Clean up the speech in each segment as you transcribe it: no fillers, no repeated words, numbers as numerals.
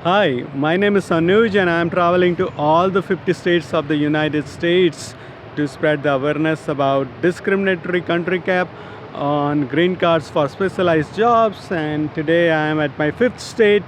Hi, my name is Anuj and I am traveling to all the 50 states of the United States to spread the awareness about discriminatory country cap on green cards for specialized jobs. And today I am at my fifth state,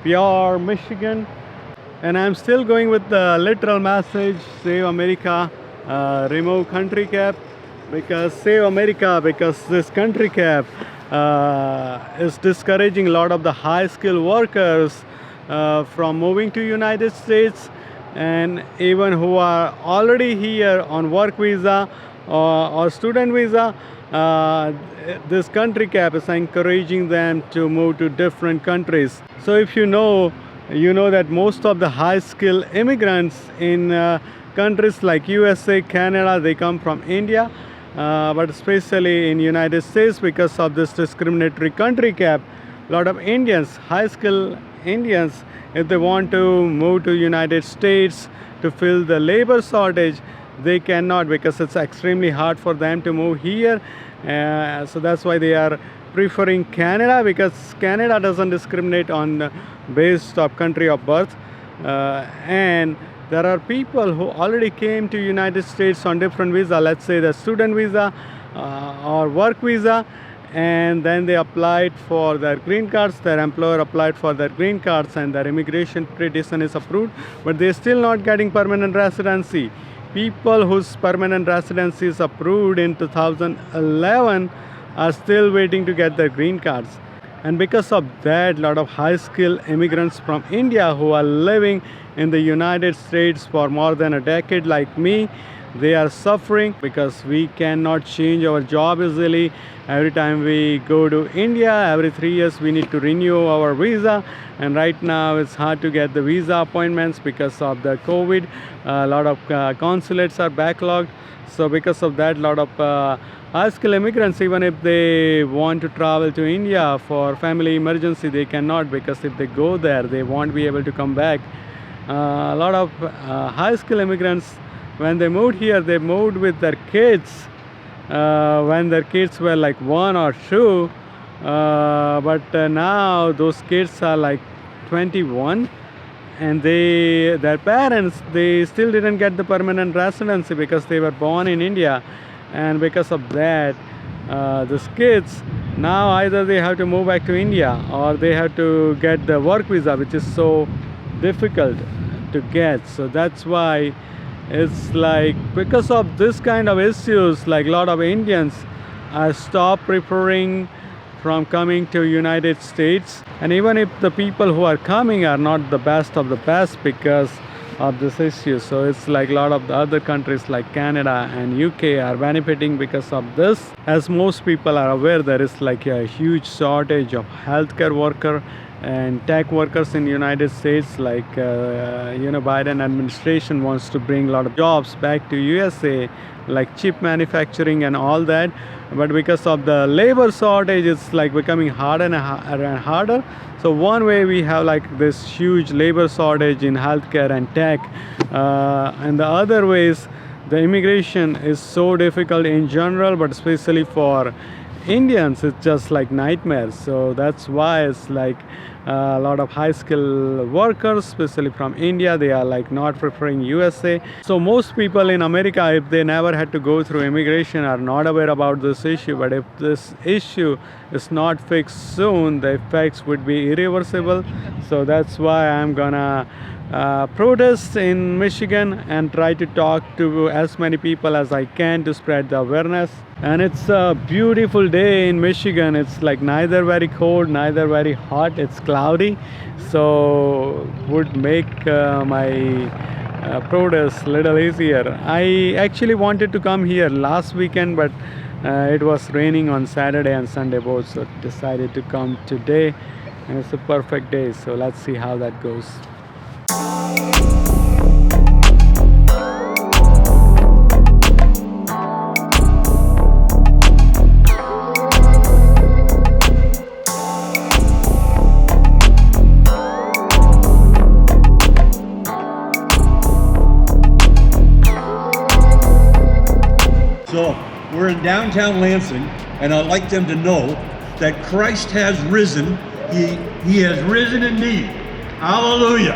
Pure, Michigan. And I'm still going with the literal message, Save America, remove country cap, because Save America, because this country cap is discouraging a lot of the high skilled workers from moving to United States, and even who are already here on work visa or student visa. This country cap is encouraging them to move to different countries. So if you know that most of the high skilled immigrants in countries like USA, Canada, they come from India, but especially in United States, because of this discriminatory country cap, a lot of Indians, high skilled Indians, if they want to move to United States to fill the labor shortage, they cannot, because it's extremely hard for them to move here. So that's why they are preferring Canada, because Canada doesn't discriminate on the based of country of birth. And there are people who already came to United States on different visa, let's say the student visa or work visa, and then they applied for their green cards, their employer applied for their green cards, and their immigration petition is approved, but they're still not getting permanent residency. People whose permanent residency is approved in 2011 are still waiting to get their green cards. And because of that, a lot of high skilled immigrants from India who are living in the United States for more than a decade, like me, they are suffering because we cannot change our job easily. Every time we go to India, every 3 years we need to renew our visa, and right now it's hard to get the visa appointments because of the COVID. A lot of consulates are backlogged. So because of that, a lot of high skilled immigrants, even if they want to travel to India for family emergency, they cannot, because if they go there, they won't be able to come back. A lot of high skilled immigrants, when they moved here, they moved with their kids when their kids were like 1 or 2, but now those kids are like 21, and their parents, they still didn't get the permanent residency because they were born in India. And because of that, these kids now either they have to move back to India, or they have to get the work visa, which is so difficult to get. So that's why it's like, because of this kind of issues, like a lot of Indians stop preferring from coming to United States. And even if the people who are coming are not the best of the best because of this issue, so it's like a lot of the other countries like Canada and UK are benefiting because of this. As most people are aware, there is like a huge shortage of healthcare worker and tech workers in the United States. Like Biden administration wants to bring a lot of jobs back to USA, like chip manufacturing and all that, but because of the labor shortage, it's like becoming harder and harder. So one way we have like this huge labor shortage in healthcare and tech, and the other ways, the immigration is so difficult in general, but especially for Indians, it's just like nightmares. So that's why it's like a lot of high skilled workers, especially from India, they are like not preferring USA. So most people in America, if they never had to go through immigration, are not aware about this issue. But if this issue is not fixed soon, the effects would be irreversible. So that's why I'm gonna protest in Michigan and try to talk to as many people as I can to spread the awareness. And it's a beautiful day in Michigan. It's like neither very cold, neither very hot. It's cloudy, so would make my protest a little easier. I actually wanted to come here last weekend, but it was raining on Saturday and Sunday both, so decided to come today, and it's a perfect day. So let's see how that goes. So we're in downtown Lansing, and I'd like them to know that Christ has risen. He has risen indeed. Hallelujah.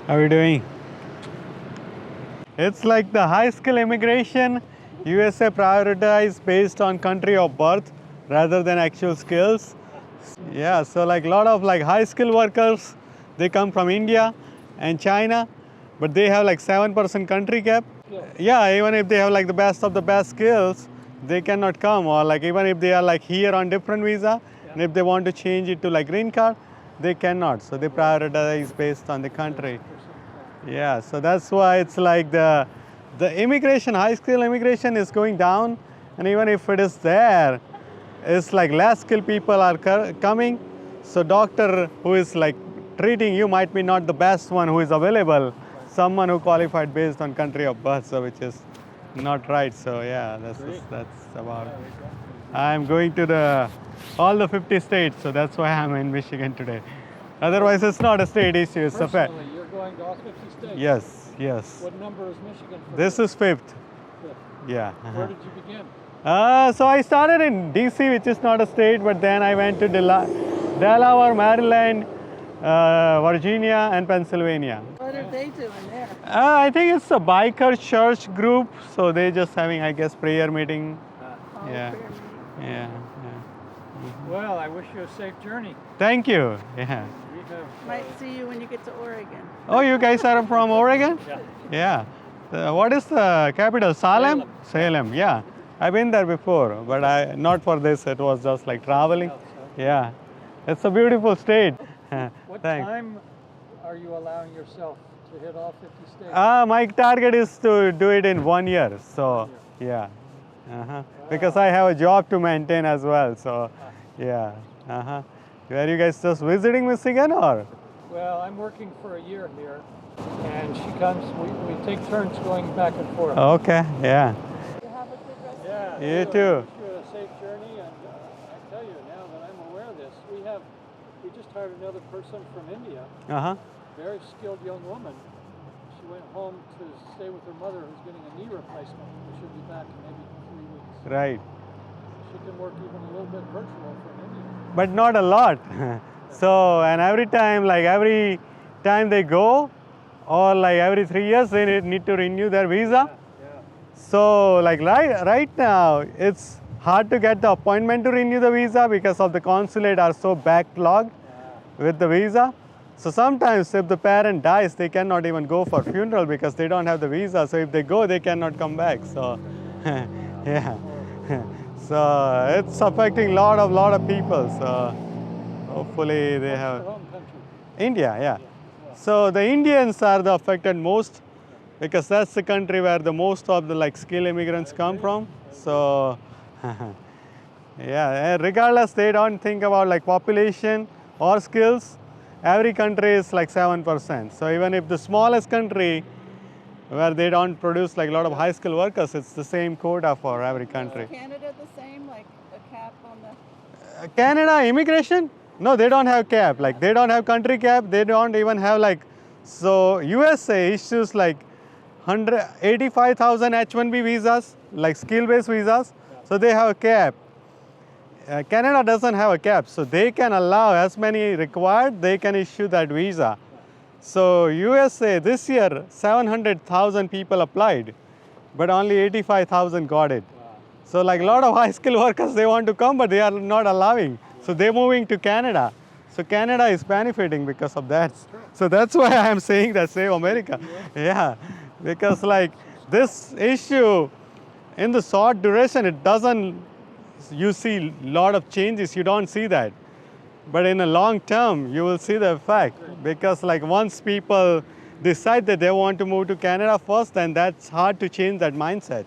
How are you doing? It's like the high skill immigration. USA prioritize based on country of birth rather than actual skills. Yeah, so like a lot of like high skill workers, they come from India and China, but they have like 7% country cap. Yeah, even if they have like the best of the best skills, they cannot come, or like even if they are like here on different visa, and if they want to change it to like green card, they cannot. So they prioritize based on the country. Yeah, so that's why it's like the immigration, high skill immigration is going down, and even if it is there, it's like less skilled people are coming. So doctor who is like treating you might be not the best one who is available. Someone who qualified based on country of birth, so which is not right. So yeah, that's about. I'm going to all the 50 states, so that's why I'm in Michigan today. Otherwise, it's not a state issue. It's a fact. Personally, you're going to all 50 states? Yes, yes. What number is Michigan for This you? is fifth. Fifth. Yeah. Where did you begin? So I started in DC, which is not a state, but then I went to Delaware, Maryland, Virginia, and Pennsylvania. What are they doing there? I think it's a biker church group, so they just having, I guess, prayer meeting. Oh, Yeah. prayer meeting. Yeah. Well, I wish you a safe journey. Thank you. Yeah. We have, Might see you when you get to Oregon. Oh, you guys are from Oregon? Yeah. Yeah. What is the capital? Salem? Salem. Yeah. I've been there before, but not for this. It was just like traveling. Yeah. It's a beautiful state. what Thanks. time are you allowing yourself to hit all 50 states? My target is to do it in 1 year. So, yeah. Because I have a job to maintain as well. So, yeah. Were you guys just visiting Michigan or? Well, I'm working for a year here, and she comes, we take turns going back and forth. Okay. Yeah. You have a good rest. Yeah. You I too. wish you a safe journey, and I tell you, now that I'm aware of this, we just hired another person from India, very skilled young woman. She went home to stay with her mother who's getting a knee replacement. She'll be back in maybe 3 weeks. Right. She can work even a little bit virtual from India. But not a lot. So, and every time they go, or like every 3 years, they need to renew their visa. Yeah. So, like right now, it's hard to get the appointment to renew the visa because of the consulate are so backlogged with the visa. So sometimes if the parent dies, they cannot even go for funeral because they don't have the visa. So if they go, they cannot come back. So, yeah. So it's affecting lot of people. So hopefully they What's have. your home country? India, yeah. So the Indians are the affected most because that's the country where the most of the like skilled immigrants come from. So yeah, regardless, they don't think about like population or skills. Every country is like 7%. So even if the smallest country where they don't produce like a lot of high skilled workers, it's the same quota for every country. Is Canada the same, like a cap on the... Canada immigration? No, they don't have cap. Like they don't have country cap. They don't even have like, so USA issues like 185,000 H-1B visas, like skill-based visas. So they have a cap. Canada doesn't have a cap, so they can allow as many required, they can issue that visa. So USA this year, 700,000 people applied, but only 85,000 got it. So like a lot of high skilled workers, they want to come, but they are not allowing. So they're moving to Canada. So Canada is benefiting because of that. So that's why I am saying that save America. Yeah, because like this issue in the short duration, it doesn't, you see a lot of changes, you don't see that. But in a long term, you will see the effect because like once people decide that they want to move to Canada first, then that's hard to change that mindset.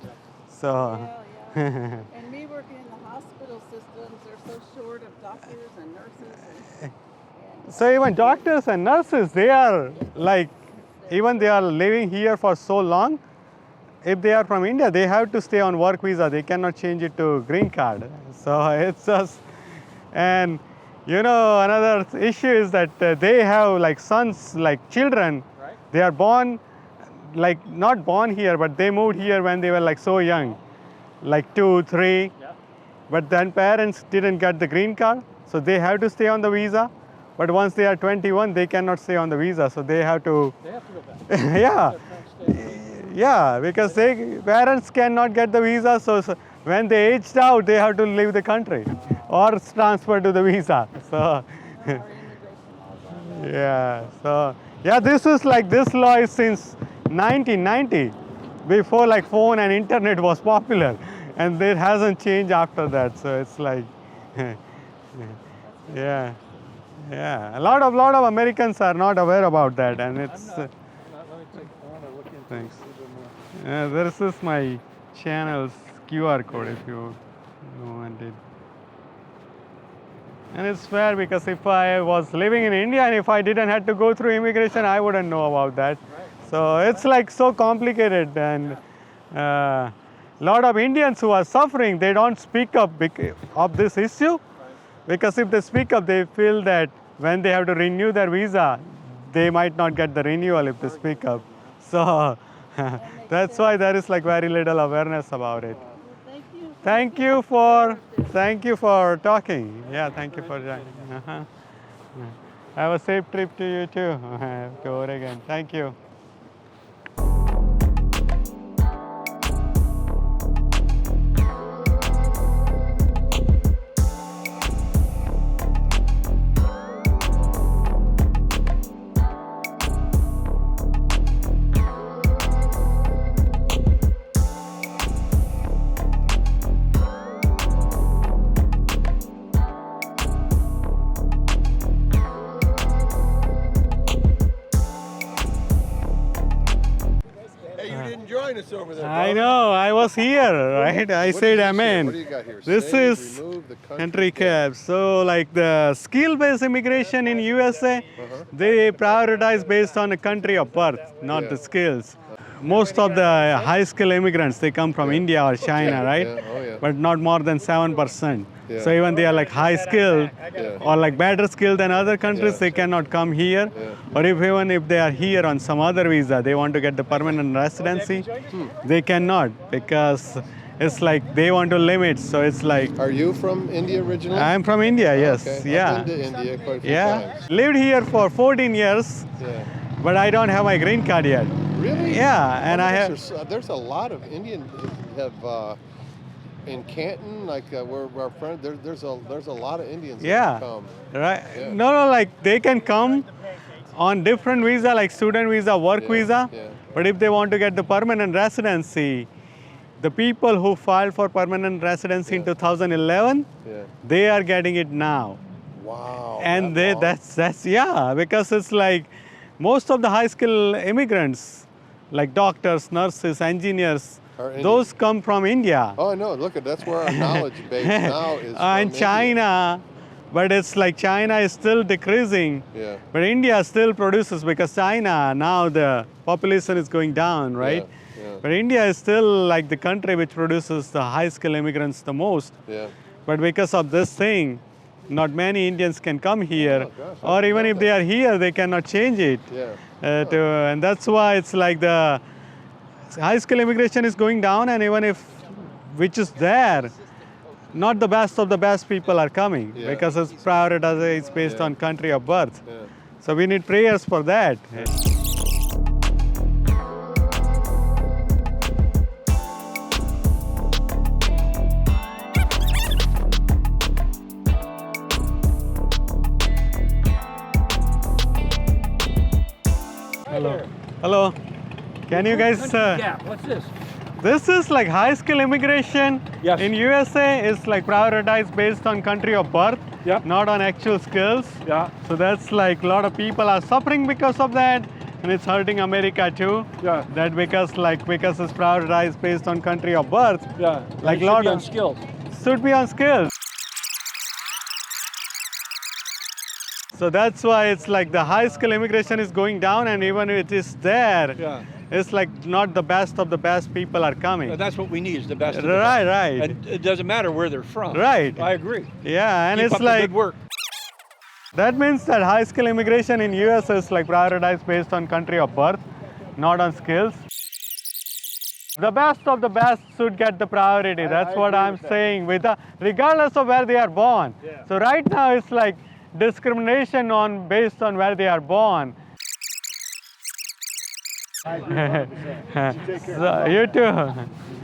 So. Yeah. And me working in the hospital systems, they're so short of doctors and nurses. So even doctors and nurses, they are like, even they are living here for so long, if they are from India, they have to stay on work visa. They cannot change it to green card. So it's just, and you know, another issue is that they have like sons, like children. Right. They are born, like not born here, but they moved here when they were like so young, like 2, 3. Yeah. But then parents didn't get the green card, so they have to stay on the visa. But once they are 21, they cannot stay on the visa, so they have to. They have to go back. Yeah, Their parents stay away. yeah, because parents cannot get the visa, so when they aged out, they have to leave the country or transfer to the visa. So. Our immigration laws are. Yeah, so yeah, this law is since 1990, before like phone and internet was popular, and it hasn't changed after that. So it's like, yeah, yeah, a lot of Americans are not aware about that, and it's. Let me take. I want to look into Thanks. this a little more. This is my channel's QR code if you want it. And it's fair because if I was living in India and if I didn't have to go through immigration, I wouldn't know about that. So it's like so complicated, and a lot of Indians who are suffering, they don't speak up of this issue, because if they speak up, they feel that when they have to renew their visa, they might not get the renewal if they speak up. So that's why there is like very little awareness about it. Well, thank you. Thank you for talking. Yeah, thank you for joining. Have a safe trip to you too, to Oregon. Thank you. Join us over there. I know, I was here, right? I said amen. What do you got here? This Save, is remove the country cap. So like the skill-based immigration in USA, they prioritize based on the country of birth, not the skills. Most of the high-skill immigrants, they come from India or China, right? Yeah, oh yeah. But not more than 7%. Yeah. So even they are like high-skilled Yeah. or like better skilled than other countries, Yeah. they cannot come here. Yeah. Or even if they are here on some other visa, they want to get the permanent residency, they cannot, because it's like they want to limit. So it's like, Are you from India originally? I'm from India, yes, Okay. yeah. I've been to India quite a few Yeah, times. lived here for 14 years, Yeah. but I don't have my green card yet. Really? Yeah, and Oh, I have. There's a lot of Indian have in Canton, like where our friend. There's a lot of Indians Yeah, that come. right. Yeah. No, like they can come on different visa, like student visa, work Yeah, visa. yeah. But if they want to get the permanent residency, the people who filed for permanent residency in Yeah. 2011, Yeah. they are getting it now. Wow. And that long? that's yeah, because it's like most of the high skill immigrants, like doctors, nurses, engineers, Are Indian. those come from India. Oh, I know. Look, that's where our knowledge base now is. And from China, but it's like China is still decreasing. India. But India still produces, because China, now the population is going down, right? Yeah, yeah. But India is still like the country which produces the high skill immigrants the most. Yeah. But because of this thing, not many Indians can come here, Oh, gosh, I or didn't even know if they that. are here, they cannot change it. Yeah. And that's why it's like the high skill immigration is going down, and even if, which is there, not the best of the best people are coming, Yeah. because it's prioritized based Yeah. on country of birth. Yeah. So we need prayers for that. Hello. Hello. Can you guys? Yeah, what's this? This is like high skill immigration Yes. in USA. It's like prioritized based on country of birth, Yep. not on actual skills. Yeah. So that's like a lot of people are suffering because of that, and it's hurting America too. Yeah. That because it's prioritized based on country of birth, Yeah. Like It should lot be on of- skills. should be on skills. So that's why it's like the high skill immigration is going down, and even if it is there, Yeah. it's like not the best of the best people are coming. That's what we need is the best of the Right, best. right. And it doesn't matter where they're from. Right. I agree. Yeah, and Keep it's up the like good work. that means that high skill immigration in US is like prioritized based on country of birth, not on skills. The best of the best should get the priority. That's what I'm saying, regardless of where they are born. Yeah. So right now it's like discrimination based on where they are born. I agree 100%. You take care. So, you too.